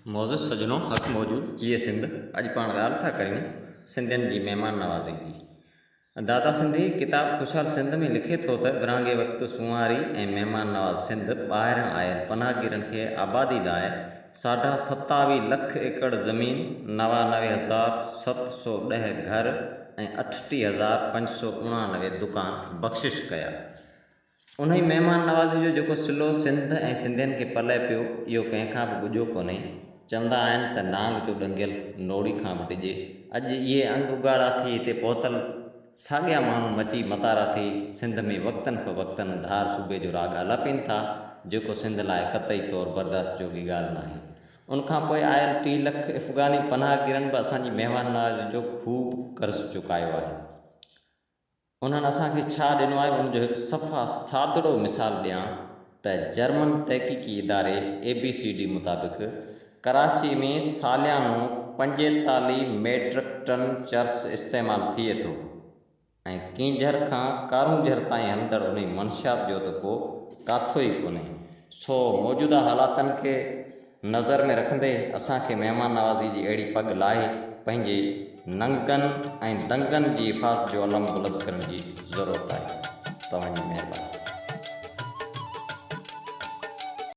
मौजूद सजनों हक़ मौजूद जीए सिंध अॼु पाण ॻाल्हि था करियूं सिंधियुनि जी महिमान नवाज़ी जी। दादा सिंधी किताब ख़ुशहाल सिंध में लिखे थो त विरहाङे वक़्तु सुंवारी ऐं महिमान नवाज़ सिंध ॿाहिरां आयल पनाहगीरनि खे आबादी लाइ 27.5 लख एकड़ ज़मीन 99,710 घर ऐं 38,589 दुकान बख़्शिश कया। उन महिमान नवाज़ी जो जेको सिलो सिंध ऐं सिंधियुनि खे पले पियो इहो कंहिंखां बि ॻुझो कोन्हे। चवंदा आहिनि त नांग जो ॾंगियल नोड़ी खां बि टिजे। अॼु इहे अंग उगाड़ा थी हिते पहुतल साॻिया माण्हू मची मतारा थी सिंध में वक़्तनि फ़वक़्तनि धार सूबे जो राग आलापीनि था, जेको सिंध लाइ क़तई तौरु बर्दाश्त जोगी ॻाल्हि नाहे। उनखां पोइ आयल 30 लख अफ़गानी पनाहगीरनि बि असांजी महिमान नवाज़ी जो ख़ूब कर्ज़ चुकायो आहे। उन्हनि असांखे छा ॾिनो आहे उनजो हिकु सफ़ा सादड़ो मिसाल ॾियां त जर्मन तहक़ीक़ी इदारे ABCD मुताबिक़ कराची में सालियानो 45 मेट्रिक टन चर्स इस्तेमालु थिए थो ऐं कींझर खां कारूंझर ताईं हलंदड़ उन मंशियात जो त को काथो ई कोन्हे। सो मौजूदा हालातनि खे नज़र में रखंदे असांखे महिमान नवाज़ी जी अहिड़ी पग लाहे पंहिंजे नंगनि ऐं दंगनि जी हिफ़ाज़त जो अलम बुलंद करण जी ज़रूरत आहे। तव्हांजी महिरबानी।